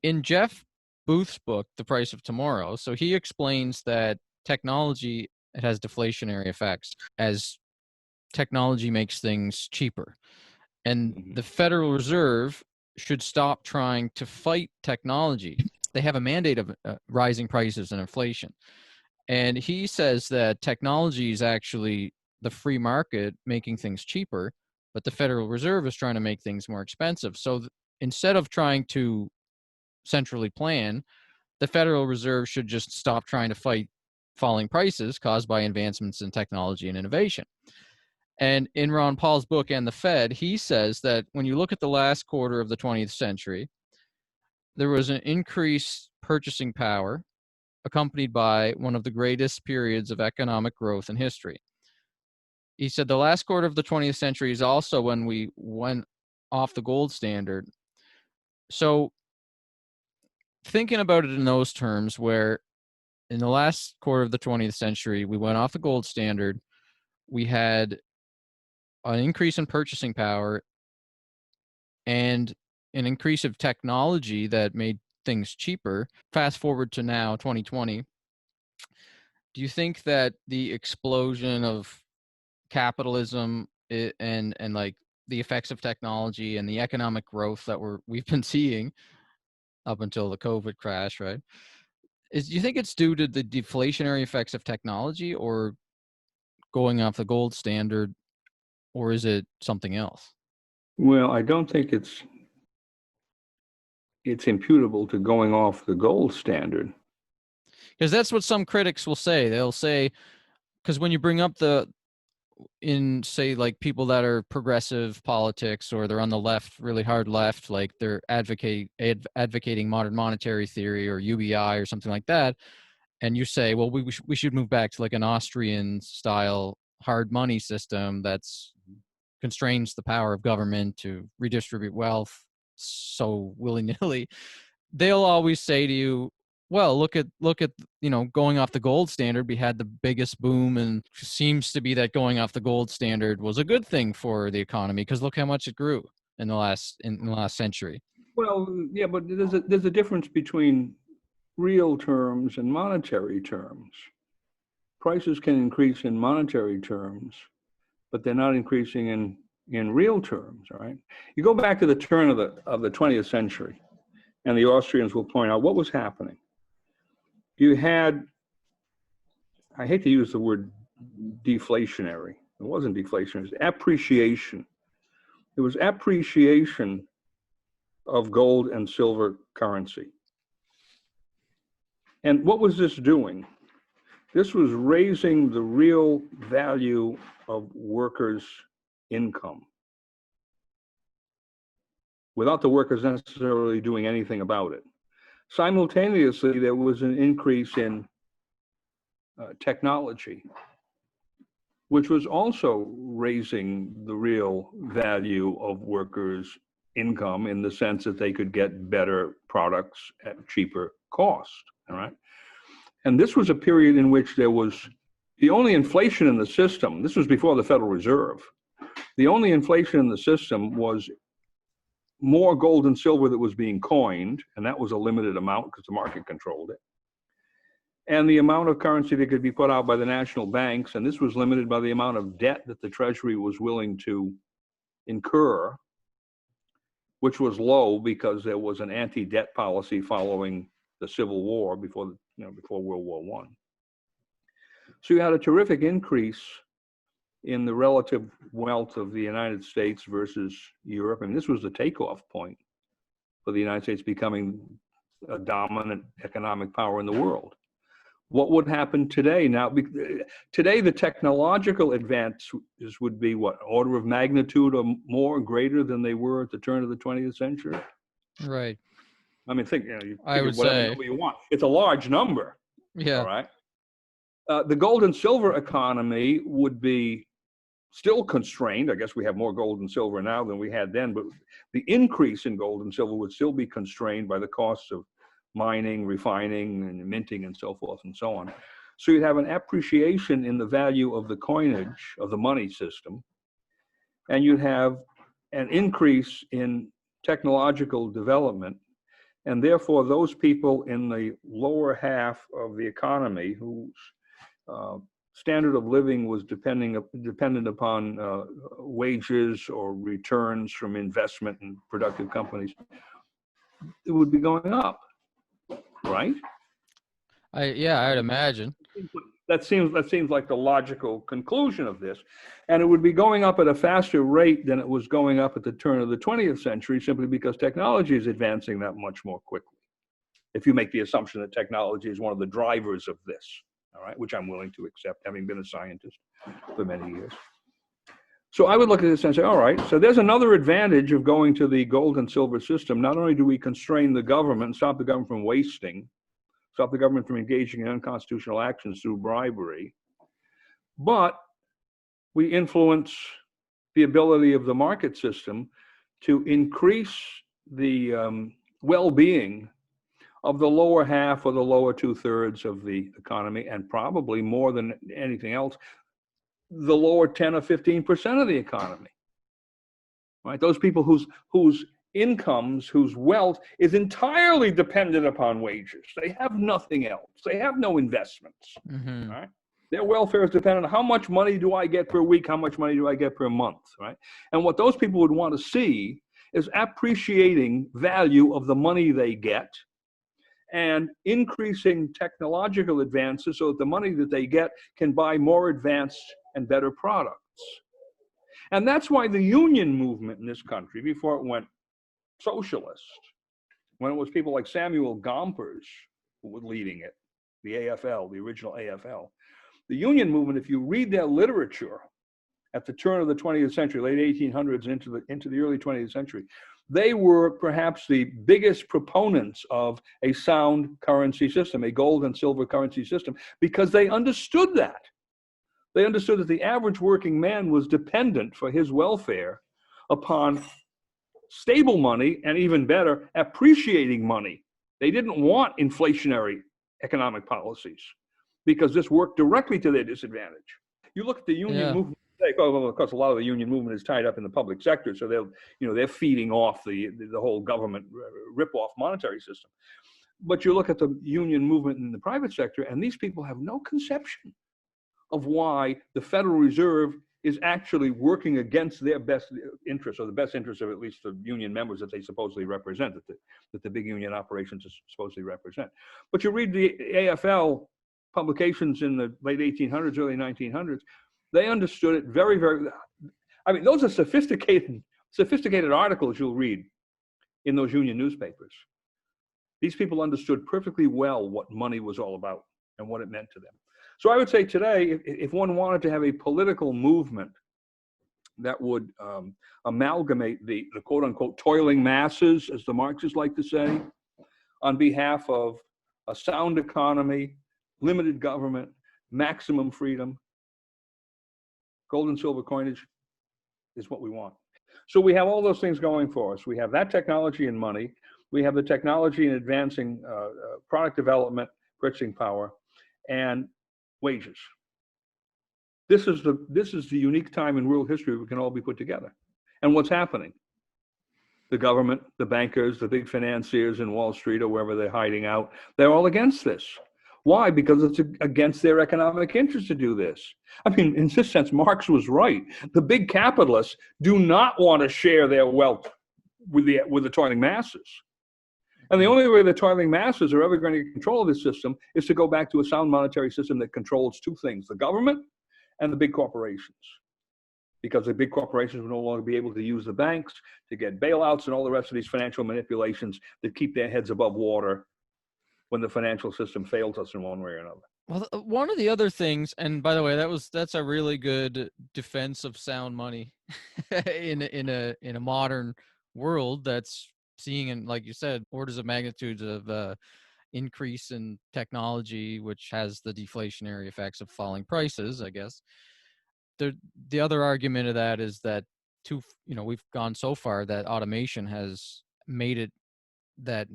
in Jeff Booth's book, The Price of Tomorrow, so he explains that technology, it has deflationary effects as technology makes things cheaper. And the Federal Reserve should stop trying to fight technology. They have a mandate of rising prices and inflation. And he says that technology is actually the free market making things cheaper, but the Federal Reserve is trying to make things more expensive. So instead of trying to centrally plan, the Federal Reserve should just stop trying to fight falling prices caused by advancements in technology and innovation. And in Ron Paul's book and the Fed, he says that when you look at the last quarter of the 20th century, there was an increased purchasing power accompanied by one of the greatest periods of economic growth in history. He said the last quarter of the 20th century is also when we went off the gold standard. So thinking about it in those terms, where in the last quarter of the 20th century, we went off the gold standard, we had an increase in purchasing power and an increase of technology that made things cheaper. Fast forward to now, 2020. Do you think that the explosion of capitalism and like the effects of technology and the economic growth that we've been seeing up until the COVID crash, right? Do you think it's due to the deflationary effects of technology or going off the gold standard, or is it something else? Well, I don't think it's imputable to going off the gold standard. Because that's what some critics will say. They'll say, because when you bring up say like people that are progressive politics or they're on the left, really hard left, like they're advocating modern monetary theory or UBI or something like that, and you say, well, we should move back to like an Austrian style hard money system that's constrains the power of government to redistribute wealth so willy-nilly. They'll always say to you, well, look at going off the gold standard, we had the biggest boom, and seems to be that going off the gold standard was a good thing for the economy because look how much it grew in the last century. Well, yeah, but there's a difference between real terms and monetary terms. Prices can increase in monetary terms, but they're not increasing in real terms. All right. You go back to the turn of the 20th century, and the Austrians will point out what was happening. You had, I hate to use the word deflationary. It wasn't deflation, it was appreciation. It was appreciation of gold and silver currency. And what was this doing? This was raising the real value of workers' income without the workers necessarily doing anything about it. Simultaneously, there was an increase in technology, which was also raising the real value of workers' income in the sense that they could get better products at cheaper cost, all right? And this was a period in which there was the only inflation in the system. This was before the Federal Reserve. The only inflation in the system was more gold and silver that was being coined, and that was a limited amount because the market controlled it. And the amount of currency that could be put out by the national banks, and this was limited by the amount of debt that the Treasury was willing to incur, which was low because there was an anti-debt policy following the Civil War before World War I. So you had a terrific increase in the relative wealth of the United States versus Europe. And this was the takeoff point for the United States becoming a dominant economic power in the world. What would happen today? Now, today, the technological advances would be what, order of magnitude or more greater than they were at the turn of the 20th century? Right. I mean, you I would whatever say number you want. It's a large number. Yeah. All right. The gold and silver economy would be still constrained. I guess we have more gold and silver now than we had then, but the increase in gold and silver would still be constrained by the costs of mining, refining, and minting, and so forth and so on. So you'd have an appreciation in the value of the coinage of the money system, and you'd have an increase in technological development. And therefore, those people in the lower half of the economy whose standard of living was dependent upon wages or returns from investment in productive companies, it would be going up, right? I'd imagine. That seems like the logical conclusion of this. And it would be going up at a faster rate than it was going up at the turn of the 20th century, simply because technology is advancing that much more quickly. If you make the assumption that technology is one of the drivers of this, all right, which I'm willing to accept, having been a scientist for many years. So I would look at this and say, all right, so there's another advantage of going to the gold and silver system. Not only do we constrain the government, stop the government from wasting, stop the government from engaging in unconstitutional actions through bribery, but we influence the ability of the market system to increase the well-being of the lower half or the lower 2/3 of the economy, and probably more than anything else, the lower 10 or 15% of the economy. Right? Those people whose incomes, whose wealth is entirely dependent upon wages. They have nothing else. They have no investments. Mm-hmm. Right? Their welfare is dependent on how much money do I get per week, how much money do I get per month, right? And what those people would want to see is appreciating value of the money they get and increasing technological advances so that the money that they get can buy more advanced and better products. And that's why the union movement in this country, before it went socialist, when it was people like Samuel Gompers who were leading it, the AFL, the original AFL, the union movement, if you read their literature at the turn of the 20th century, late 1800s and into the early 20th century, they were perhaps the biggest proponents of a sound currency system, a gold and silver currency system, because they understood that. They understood that the average working man was dependent for his welfare upon stable money, and even better, appreciating money. They didn't want inflationary economic policies because this worked directly to their disadvantage. You look at the union movement today, well, of course, a lot of the union movement is tied up in the public sector, so they're feeding off the whole government rip-off monetary system. But you look at the union movement in the private sector, and these people have no conception of why the Federal Reserve is actually working against their best interests, or the best interests of at least the union members that they supposedly represent, that the big union operations supposedly represent. But you read the AFL publications in the late 1800s, early 1900s, they understood it very, very, I mean, those are sophisticated articles you'll read in those union newspapers. These people understood perfectly well what money was all about and what it meant to them. So I would say today, if one wanted to have a political movement that would amalgamate the quote unquote toiling masses, as the Marxists like to say, on behalf of a sound economy, limited government, maximum freedom, gold and silver coinage is what we want. So we have all those things going for us. We have that technology and money. We have the technology in advancing product development, purchasing power, and wages. This is the unique time in world history we can all be put together. And what's happening? The government, the bankers, the big financiers in Wall Street or wherever they're hiding out, they're all against this. Why? Because it's against their economic interest to do this. I mean, in this sense, Marx was right. The big capitalists do not want to share their wealth with the toiling masses. And the only way the toiling masses are ever going to get control of this system is to go back to a sound monetary system that controls two things, the government and the big corporations. Because the big corporations will no longer be able to use the banks to get bailouts and all the rest of these financial manipulations that keep their heads above water when the financial system fails us in one way or another. Well, one of the other things, and by the way, that's a really good defense of sound money in a modern world that's seeing, in, like you said, orders of magnitudes of increase in technology, which has the deflationary effects of falling prices, I guess. The other argument of that is that we've gone so far that automation has made it that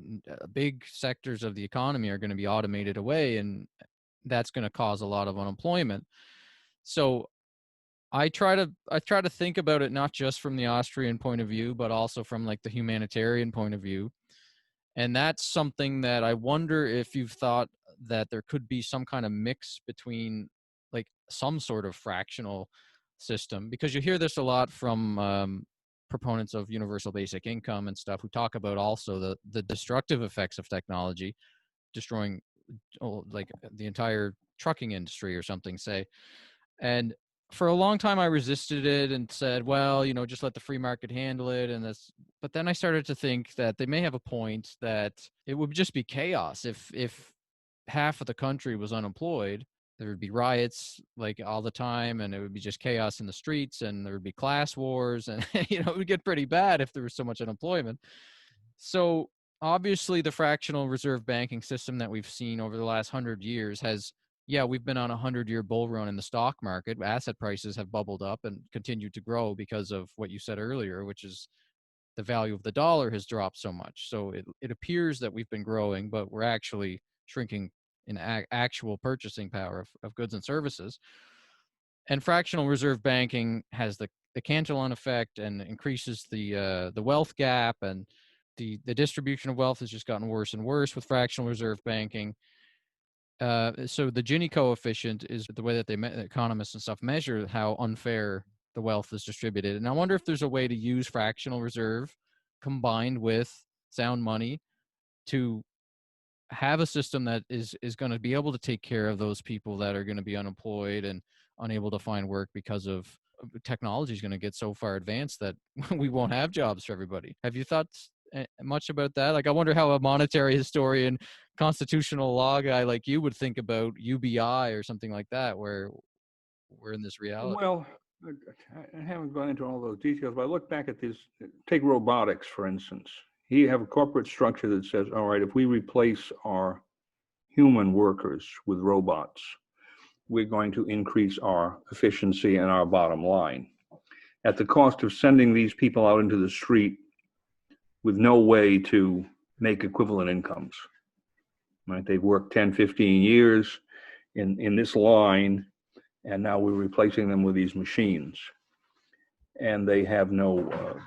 big sectors of the economy are going to be automated away, and that's going to cause a lot of unemployment. So I try to think about it not just from the Austrian point of view, but also from like the humanitarian point of view. And that's something that I wonder if you've thought that there could be some kind of mix between like some sort of fractional system, because you hear this a lot from proponents of universal basic income and stuff who talk about also the destructive effects of technology destroying like the entire trucking industry or something, say. And for a long time I resisted it and said, well, just let the free market handle it. But then I started to think that they may have a point, that it would just be chaos if half of the country was unemployed. There would be riots like all the time, and it would be just chaos in the streets, and there would be class wars, and it would get pretty bad if there was so much unemployment. So obviously the fractional reserve banking system that we've seen over the last 100 years we've been on a 100-year bull run in the stock market. Asset prices have bubbled up and continued to grow because of what you said earlier, which is the value of the dollar has dropped so much. So it appears that we've been growing, but we're actually shrinking in actual purchasing power of goods and services. And fractional reserve banking has the Cantillon effect and increases the wealth gap, and the distribution of wealth has just gotten worse and worse with fractional reserve banking. So the Gini coefficient is the way that economists and stuff measure how unfair the wealth is distributed. And I wonder if there's a way to use fractional reserve combined with sound money to have a system that is going to be able to take care of those people that are going to be unemployed and unable to find work because of technology is going to get so far advanced that we won't have jobs for everybody. Have you thought much about that? Like, I wonder how a monetary historian, constitutional law guy like you would think about UBI or something like that, where we're in this reality. Well, I haven't gone into all those details, but I look back at these. Take robotics, for instance. You have a corporate structure that says, all right, if we replace our human workers with robots, we're going to increase our efficiency and our bottom line at the cost of sending these people out into the street with no way to make equivalent incomes. Right? They've worked 10, 15 years in this line, and now we're replacing them with these machines. And they have no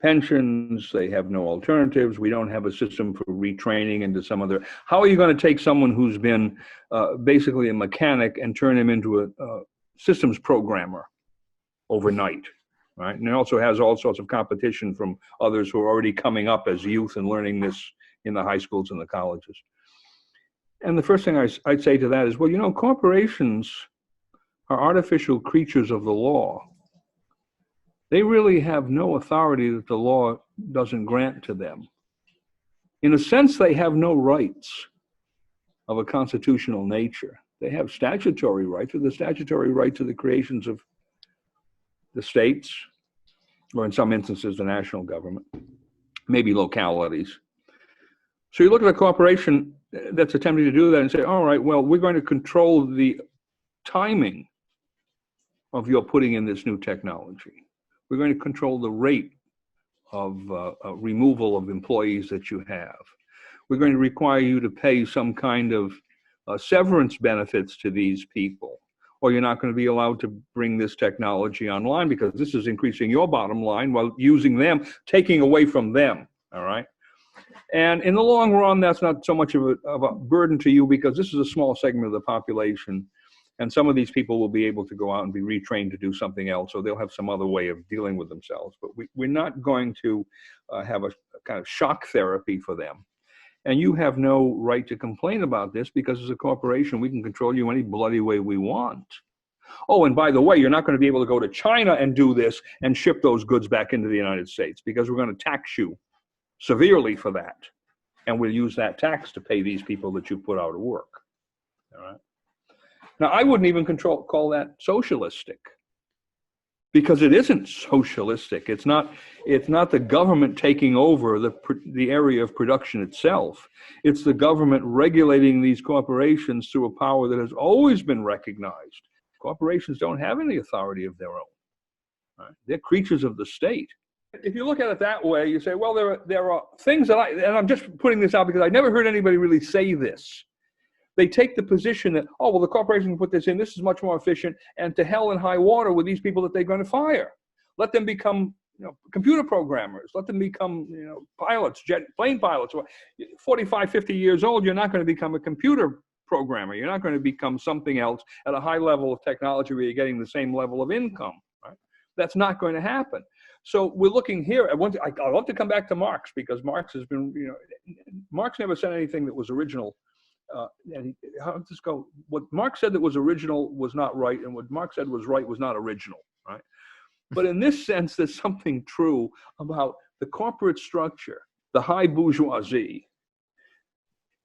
pensions, they have no alternatives. We don't have a system for retraining into some other. How are you going to take someone who's been basically a mechanic and turn him into a systems programmer overnight? Right? And it also has all sorts of competition from others who are already coming up as youth and learning this in the high schools and the colleges. And the first thing I'd say to that is, well, corporations are artificial creatures of the law. They really have no authority that the law doesn't grant to them. In a sense, they have no rights of a constitutional nature. They have statutory rights, but the statutory rights are the creations of the states, or in some instances, the national government, maybe localities. So you look at a corporation that's attempting to do that and say, all right, well, we're going to control the timing of your putting in this new technology. We're going to control the rate of removal of employees that you have. We're going to require you to pay some kind of severance benefits to these people, or you're not going to be allowed to bring this technology online because this is increasing your bottom line while using them, taking away from them, all right? And in the long run, that's not so much of a burden to you because this is a small segment of the population. And some of these people will be able to go out and be retrained to do something else, or they'll have some other way of dealing with themselves. But we're not going to have a kind of shock therapy for them. And you have no right to complain about this because as a corporation, we can control you any bloody way we want. Oh, and by the way, you're not going to be able to go to China and do this and ship those goods back into the United States because we're going to tax you severely for that. And we'll use that tax to pay these people that you put out of work. All right. Now, I wouldn't even call that socialistic because it isn't socialistic. It's not the government taking over the area of production itself. It's the government regulating these corporations through a power that has always been recognized. Corporations don't have any authority of their own. Right? They're creatures of the state. If you look at it that way, you say, well, there are things that and I'm just putting this out because I never heard anybody really say this. They take the position that, oh, well, the corporation can put this in, this is much more efficient, and to hell and high water with these people that they're going to fire. Let them become computer programmers. Let them become, pilots, plane pilots. 45, 50 years old, you're not going to become a computer programmer. You're not going to become something else at a high level of technology where you're getting the same level of income. Right? That's not going to happen. So we're looking here. I love to come back to Marx, because Marx has been, Marx never said anything that was original. And how does this go? What Marx said that was original was not right, and what Marx said was right was not original, right? But in this sense, there's something true about the corporate structure, the high bourgeoisie,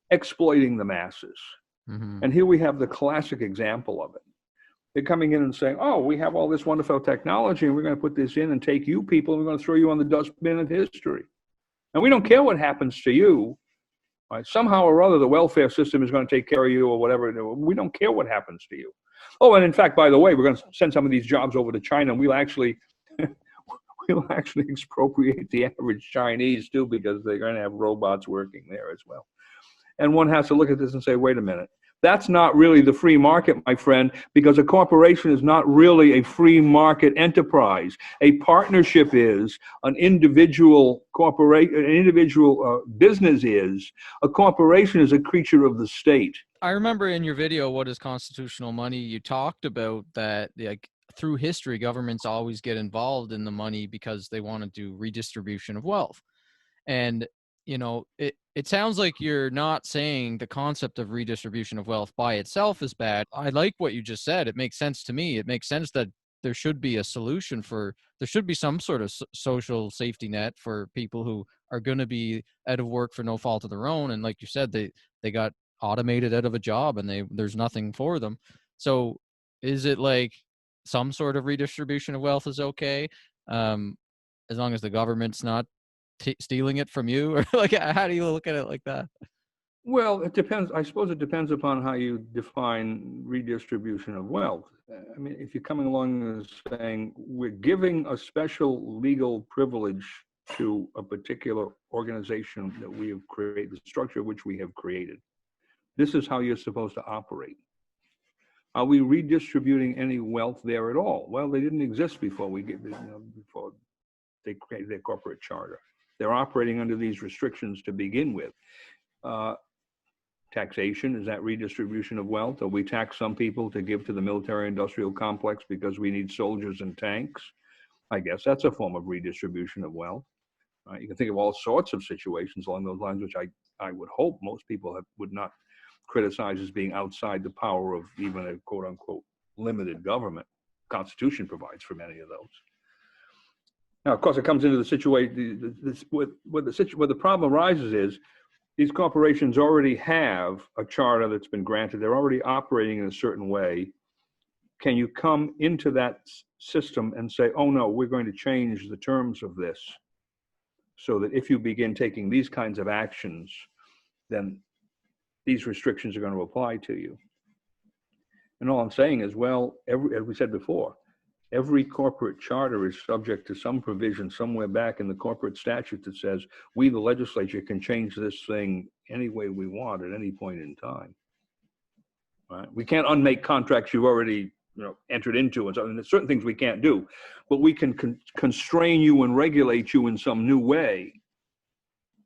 exploiting the masses. Mm-hmm. And here we have the classic example of it. They're coming in and saying, oh, we have all this wonderful technology, and we're going to put this in and take you people, and we're going to throw you on the dustbin of history. And we don't care what happens to you. Right? Somehow or other, the welfare system is going to take care of you or whatever. We don't care what happens to you. Oh, and in fact, by the way, we're going to send some of these jobs over to China, and we'll actually expropriate the average Chinese too, because they're going to have robots working there as well. And one has to look at this and say, wait a minute. That's not really the free market, my friend, because a corporation is not really a free market enterprise. A partnership is, an individual corporation, an individual business is. A corporation is a creature of the state. I remember in your video, What is Constitutional Money, you talked about that, like, through history, governments always get involved in the money because they want to do redistribution of wealth. And it sounds like you're not saying the concept of redistribution of wealth by itself is bad. I like what you just said. It makes sense to me. It makes sense that there should be a solution there should be some sort of social safety net for people who are going to be out of work for no fault of their own. And like you said, they got automated out of a job and there's nothing for them. So is it like some sort of redistribution of wealth is okay? As long as the government's not stealing it from you, or like, how do you look at it like that? Well, it depends. I suppose it depends upon how you define redistribution of wealth. I mean, if you're coming along and saying we're giving a special legal privilege to a particular organization that we have created, the structure which we have created, this is how you're supposed to operate. Are we redistributing any wealth there at all? Well, they didn't exist before before they created their corporate charter. They're operating under these restrictions to begin with. Taxation, is that redistribution of wealth? Or we tax some people to give to the military-industrial complex because we need soldiers and tanks? I guess that's a form of redistribution of wealth. You can think of all sorts of situations along those lines, which I would hope most people would not criticize as being outside the power of even a quote-unquote limited government. Constitution provides for many of those. Now, of course, it comes into the situation where the problem arises is these corporations already have a charter that's been granted. They're already operating in a certain way. Can you come into that system and say, oh no, we're going to change the terms of this so that if you begin taking these kinds of actions, then these restrictions are going to apply to you? And all I'm saying is, well, as we said before, every corporate charter is subject to some provision somewhere back in the corporate statute that says we, the legislature, can change this thing any way we want at any point in time. Right? We can't unmake contracts you've already entered into, and so there's certain things we can't do, but we can constrain you and regulate you in some new way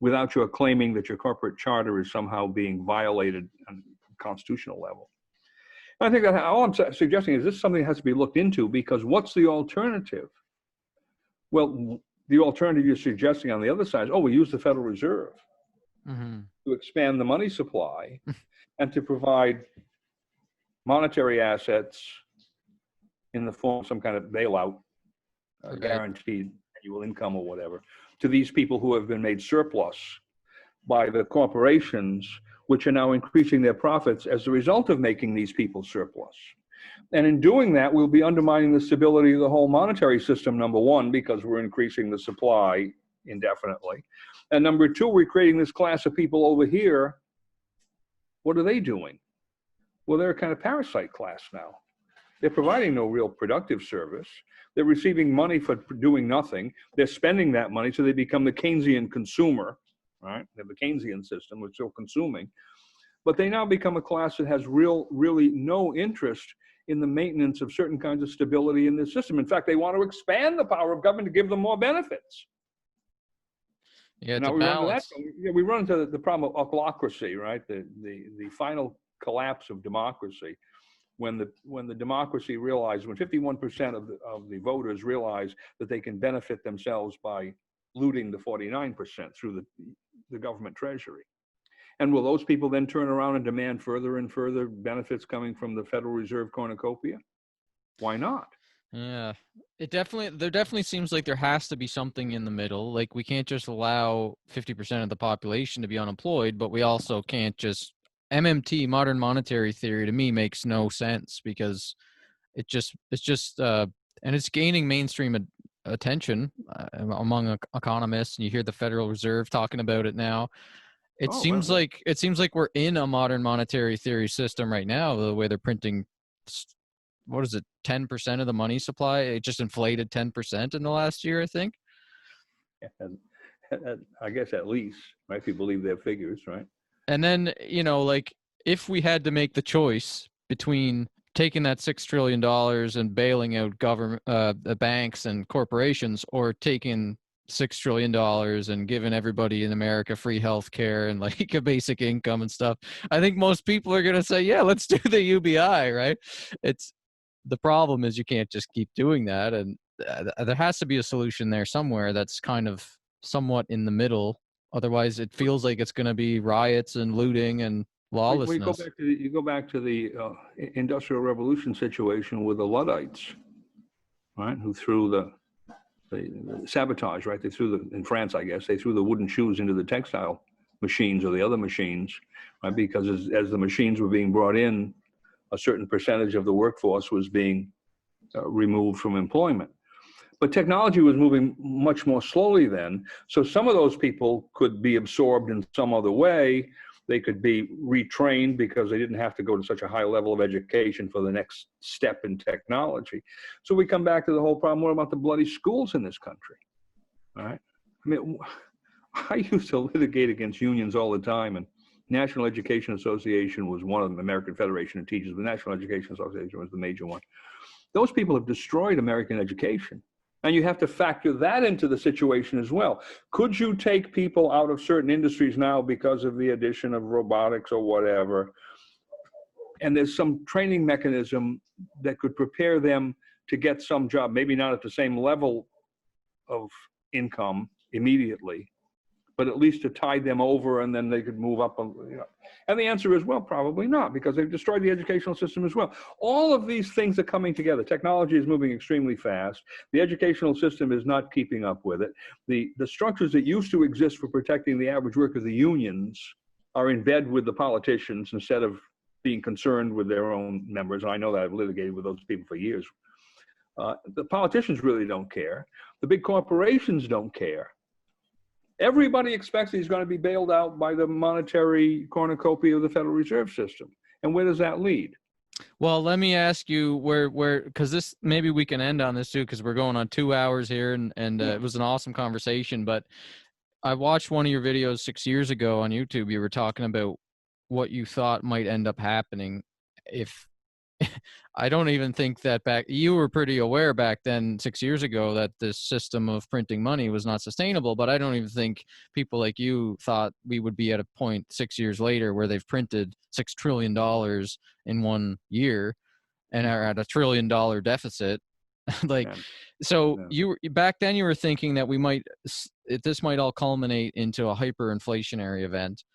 without your claiming that your corporate charter is somehow being violated on a constitutional level. I think that all I'm suggesting is this is something that has to be looked into, because what's the alternative? Well, the alternative you're suggesting on the other side is, oh, we use the Federal Reserve to expand the money supply and to provide monetary assets in the form of some kind of bailout, guaranteed annual income or whatever, to these people who have been made surplus by the corporations, which are now increasing their profits as a result of making these people surplus. And in doing that, we'll be undermining the stability of the whole monetary system, number one, because we're increasing the supply indefinitely. And number two, we're creating this class of people over here. What are they doing? Well, they're a kind of parasite class now. They're providing no real productive service. They're receiving money for doing nothing. They're spending that money, so they become the Keynesian consumer. Right? They have the Keynesian system, which is still consuming, but they now become a class that has really no interest in the maintenance of certain kinds of stability in the system. In fact, they want to expand the power of government to give them more benefits. Yeah, Now to we run into that. balance. We run into the problem of autocracy, right? The final collapse of democracy, when the democracy realized, when 51% of the voters realize that they can benefit themselves by looting the 49% through the government treasury. And will those people then turn around and demand further and further benefits coming from the Federal Reserve cornucopia? Why not? Yeah, there definitely seems like there has to be something in the middle. Like we can't just allow 50% of the population to be unemployed, but we also can't just MMT, modern monetary theory, to me makes no sense because it's just and it's gaining mainstream attention among economists, and you hear the Federal Reserve talking about it now. Oh, well, It seems like we're in a modern monetary theory system right now, the way they're printing, what is it, 10% of the money supply? It just inflated 10% in the last year, I think. and, I guess at least, right? If you believe their figures, right? And then, like if we had to make the choice between taking that $6 trillion and bailing out the banks and corporations, or taking $6 trillion and giving everybody in America free health care and like a basic income and stuff, I think most people are going to say, yeah, let's do the UBI, right? The problem is you can't just keep doing that, and there has to be a solution there somewhere that's kind of somewhat in the middle. Otherwise, it feels like it's going to be riots and looting and Well, lawlessness. you go back to the Industrial Revolution situation with the Luddites, right? Who threw the sabotage, right? They threw in France, I guess, they threw the wooden shoes into the textile machines or the other machines, right? Because as the machines were being brought in, a certain percentage of the workforce was being removed from employment. But technology was moving much more slowly then. So some of those people could be absorbed in some other way. They could be retrained because they didn't have to go to such a high level of education for the next step in technology. So we come back to the whole problem, what about the bloody schools in this country? All right. I mean, I used to litigate against unions all the time, and National Education Association was one of them, American Federation of Teachers, the National Education Association was the major one. Those people have destroyed American education. And you have to factor that into the situation as well. Could you take people out of certain industries now because of the addition of robotics or whatever? And there's some training mechanism that could prepare them to get some job, maybe not at the same level of income immediately, but at least to tide them over, and then they could move up. And the answer is, well, probably not, because they've destroyed the educational system as well. All of these things are coming together. Technology is moving extremely fast. The educational system is not keeping up with it. The structures that used to exist for protecting the average worker, the unions, are in bed with the politicians instead of being concerned with their own members. And I know that I've litigated with those people for years. The politicians really don't care. The big corporations don't care. Everybody expects he's going to be bailed out by the monetary cornucopia of the Federal Reserve System. And where does that lead? Well, let me ask you because this, maybe we can end on this too, because we're going on 2 hours here, and It was an awesome conversation. But I watched one of your videos 6 years ago on YouTube. You were talking about what you thought might end up happening if I don't even think that you were pretty aware back then 6 years ago that this system of printing money was not sustainable, but I don't even think people like you thought we would be at a point 6 years later where they've printed $6 trillion in 1 year and are at $1 trillion deficit. You back then you were thinking that this might all culminate into a hyperinflationary event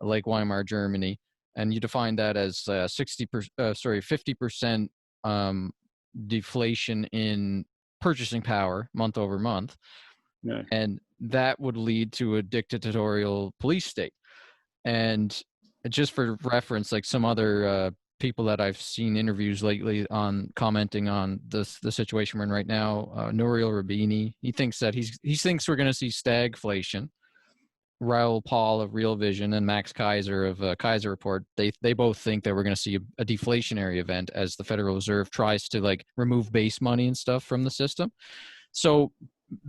like Weimar Germany. And you define that as 50% deflation in purchasing power month over month. Yeah. And that would lead to a dictatorial police state. And just for reference, like some other people that I've seen interviews lately on commenting on the situation we're in right now, Nouriel Roubini, he thinks that he thinks we're going to see stagflation. Raoul Paul of Real Vision and Max Kaiser of Kaiser Report, they both think that we're going to see a deflationary event as the Federal Reserve tries to like remove base money and stuff from the system. So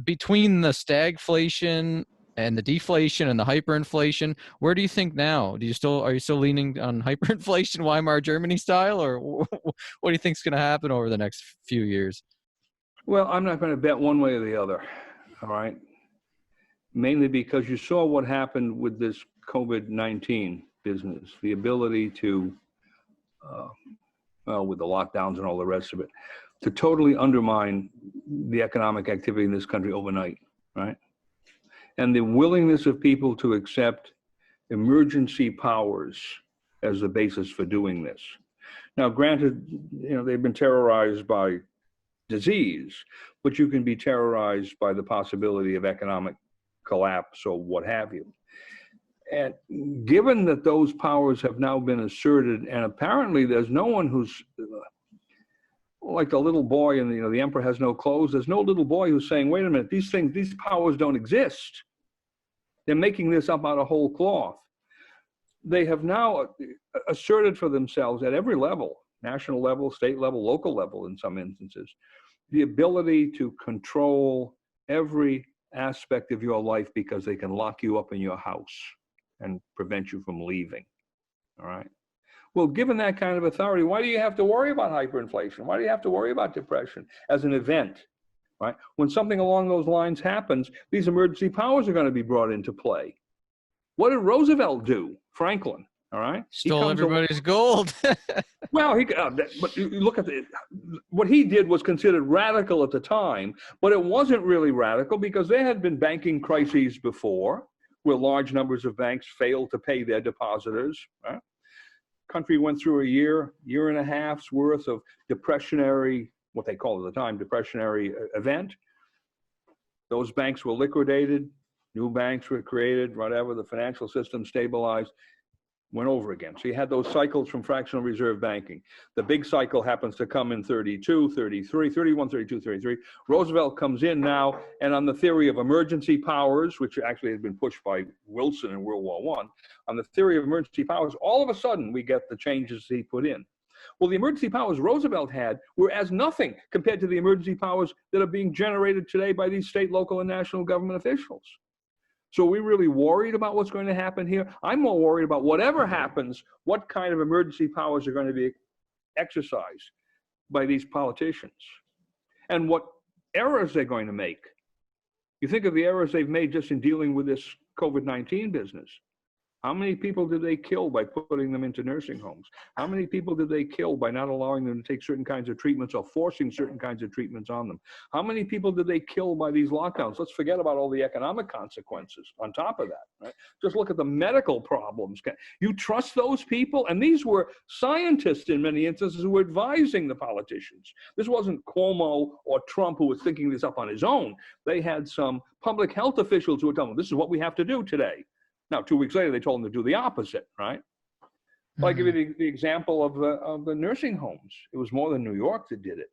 between the stagflation and the deflation and the hyperinflation. Where do you think now? Are you still leaning on hyperinflation, Weimar Germany style, or what do you think is going to happen over the next few years? Well, I'm not going to bet one way or the other. All right. Mainly because you saw what happened with this COVID-19 business, the ability to, well, with the lockdowns and all the rest of it, to totally undermine the economic activity in this country overnight, right? And the willingness of people to accept emergency powers as the basis for doing this. Now, granted, they've been terrorized by disease, but you can be terrorized by the possibility of economic collapse or what have you. And given that those powers have now been asserted, and apparently there's no one who's like the little boy and the emperor has no clothes. There's no little boy who's saying, wait a minute, these powers don't exist. They're making this up out of whole cloth. They have now asserted for themselves at every level, national level, state level, local level in some instances, the ability to control every aspect of your life because they can lock you up in your house and prevent you from leaving. All right. Well, given that kind of authority, why do you have to worry about hyperinflation? Why do you have to worry about depression as an event? Right? When something along those lines happens, these emergency powers are going to be brought into play. What did Roosevelt do? Franklin. All right. Stole everybody's gold. Well, but you look at what he did was considered radical at the time, but it wasn't really radical because there had been banking crises before where large numbers of banks failed to pay their depositors. Right? Country went through a year and a half's worth of depressionary, what they called at the time, depressionary event. Those banks were liquidated, new banks were created, whatever, the financial system stabilized, went over again. So you had those cycles from fractional reserve banking. The big cycle happens to come in 32, 33, 31, 32, 33. Roosevelt comes in now, and on the theory of emergency powers, which actually had been pushed by Wilson in World War I, on the theory of emergency powers, all of a sudden we get the changes he put in. Well, the emergency powers Roosevelt had were as nothing compared to the emergency powers that are being generated today by these state, local, and national government officials. So are we really worried about what's going to happen here? I'm more worried about whatever happens, what kind of emergency powers are going to be exercised by these politicians and what errors they're going to make. You think of the errors they've made just in dealing with this COVID-19 business. How many people did they kill by putting them into nursing homes? How many people did they kill by not allowing them to take certain kinds of treatments or forcing certain kinds of treatments on them? How many people did they kill by these lockdowns? Let's forget about all the economic consequences on top of that, right? Just look at the medical problems. You trust those people? And these were scientists in many instances who were advising the politicians. This wasn't Cuomo or Trump who was thinking this up on his own. They had some public health officials who were telling them, this is what we have to do today. Now, 2 weeks later, they told them to do the opposite, right? Well, I give you the example of the nursing homes. It was more than New York that did it.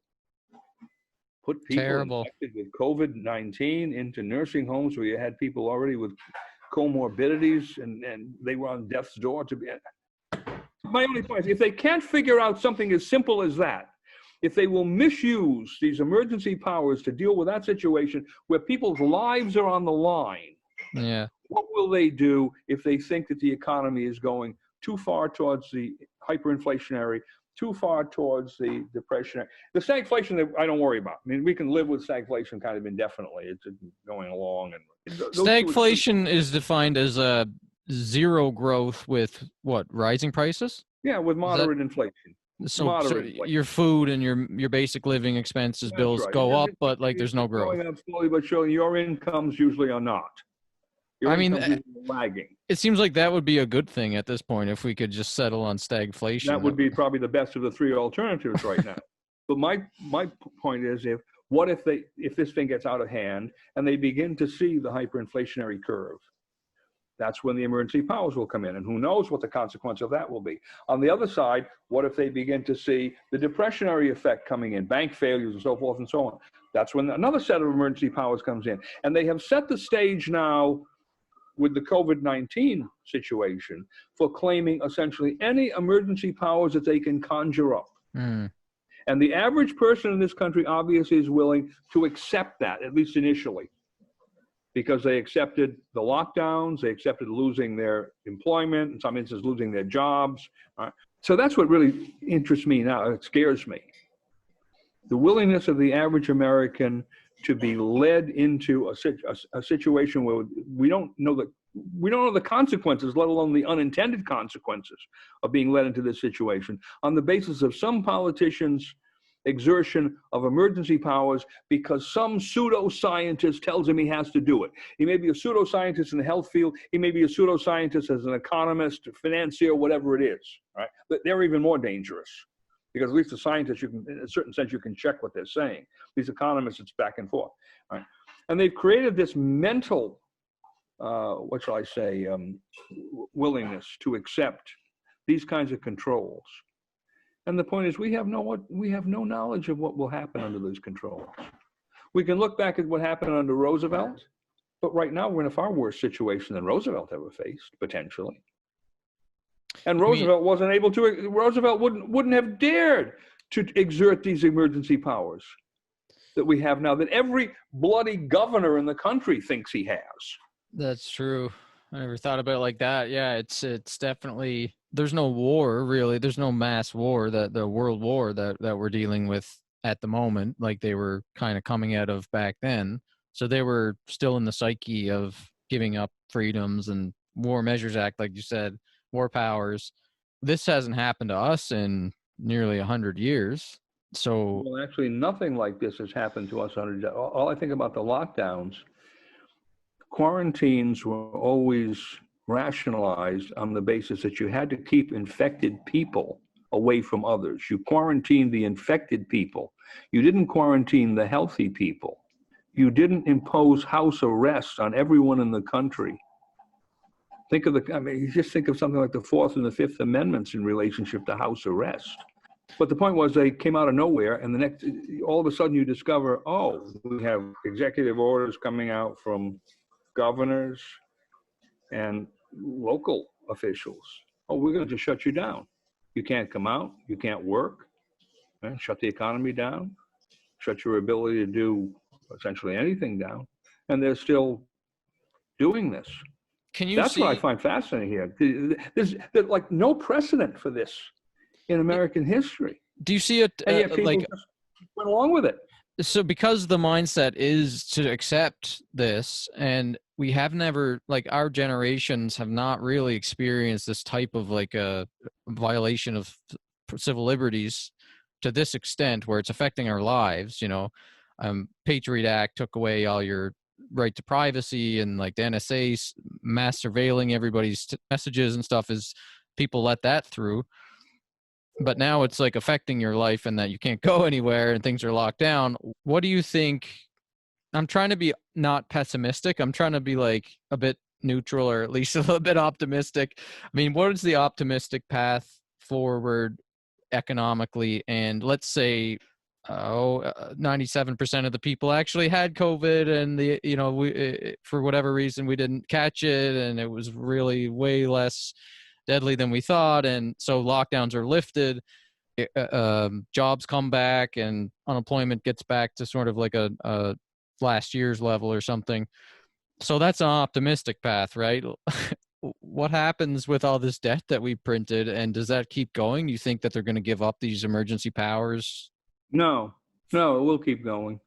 Put people infected with COVID-19 into nursing homes where you had people already with comorbidities and they were on death's door to be. My only point is, if they can't figure out something as simple as that, if they will misuse these emergency powers to deal with that situation where people's lives are on the line, yeah. What will they do if they think that the economy is going too far towards the hyperinflationary, too far towards the depressionary? The stagflation, I don't worry about. I mean, we can live with stagflation kind of indefinitely. It's going along. And stagflation is defined as zero growth with what? Rising prices? Yeah, with moderate inflation. So your food and your basic living expenses, bills go up, but like there's no growth. Going up slowly but surely. Your incomes usually are not. I mean, it seems like that would be a good thing at this point if we could just settle on stagflation. That would be probably the best of the three alternatives right now. But my point is, if this thing gets out of hand and they begin to see the hyperinflationary curve, that's when the emergency powers will come in, and who knows what the consequence of that will be. On the other side, what if they begin to see the depressionary effect coming in, bank failures and so forth and so on? That's when another set of emergency powers comes in, and they have set the stage now with the COVID-19 situation for claiming essentially any emergency powers that they can conjure up. And the average person in this country obviously is willing to accept that, at least initially. because they accepted the lockdowns, they accepted losing their employment, in some instances losing their jobs. So that's what really interests me now. It scares me. The willingness of the average American to be led into a situation where we don't know the consequences, let alone the unintended consequences of being led into this situation on the basis of some politicians' exertion of emergency powers because some pseudoscientist tells him he has to do it. He may be a pseudoscientist in the health field. He may be a pseudoscientist as an economist, financier, whatever it is. Right? But they're even more dangerous because at least the scientists, you can, in a certain sense, you can check what they're saying. These economists, it's back and forth. Right? And they've created this mental, what shall I say, willingness to accept these kinds of controls. And the point is, we have no knowledge of what will happen under those controls. We can look back at what happened under Roosevelt, but right now we're in a far worse situation than Roosevelt ever faced, potentially. And Roosevelt wasn't able to. Roosevelt wouldn't have dared to exert these emergency powers that we have now, that every bloody governor in the country thinks he has. That's true. I never thought about it like that. Yeah, it's definitely, there's no war really. There's no mass war, the world war that we're dealing with at the moment, like they were kind of coming out of back then. So they were still in the psyche of giving up freedoms and War Measures Act, like you said, war powers. This hasn't happened to us in nearly 100 years. So well, actually, nothing like this has happened to us. All I think about the lockdowns. Quarantines were always rationalized on the basis that you had to keep infected people away from others. You quarantined the infected people. You didn't quarantine the healthy people. You didn't impose house arrest on everyone in the country. Just think of something like the Fourth and the Fifth Amendments in relationship to house arrest. But the point was they came out of nowhere, and all of a sudden you discover, oh, we have executive orders coming out from governors and local officials. Oh, we're going to just shut you down. You can't come out. You can't work. Right? Shut the economy down. Shut your ability to do essentially anything down. And they're still doing this. That's what I find fascinating here. There's like no precedent for this in American history. Do you see it and yet people just went along with it? So because the mindset is to accept this, and we have never, like our generations have not really experienced this type of like a violation of civil liberties to this extent where it's affecting our lives, Patriot Act took away all your right to privacy, and like the NSA mass surveilling everybody's messages and stuff, is people let that through. But now it's like affecting your life and that you can't go anywhere and things are locked down. What do you think? I'm trying to be not pessimistic. I'm trying to be like a bit neutral, or at least a little bit optimistic. I mean, what is the optimistic path forward economically? And let's say 97% of the people actually had COVID, and we for whatever reason we didn't catch it, and it was really way less deadly than we thought, and so lockdowns are lifted, jobs come back, and unemployment gets back to sort of like a last year's level or something. So that's an optimistic path, right? What happens with all this debt that we printed, and does that keep going? Do you think that they're going to give up these emergency powers? No, it will keep going.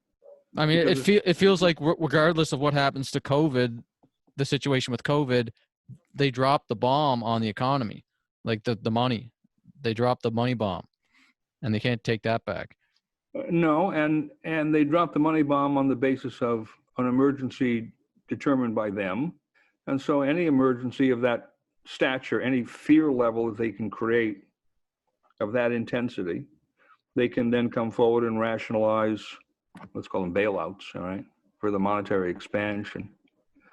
I mean, it feels like regardless of what happens to COVID, the situation with COVID, they dropped the bomb on the economy, like the money. They dropped the money bomb, and they can't take that back. No, and they dropped the money bomb on the basis of an emergency determined by them. And so any emergency of that stature, any fear level that they can create of that intensity, they can then come forward and rationalize, let's call them bailouts, all right, for the monetary expansion.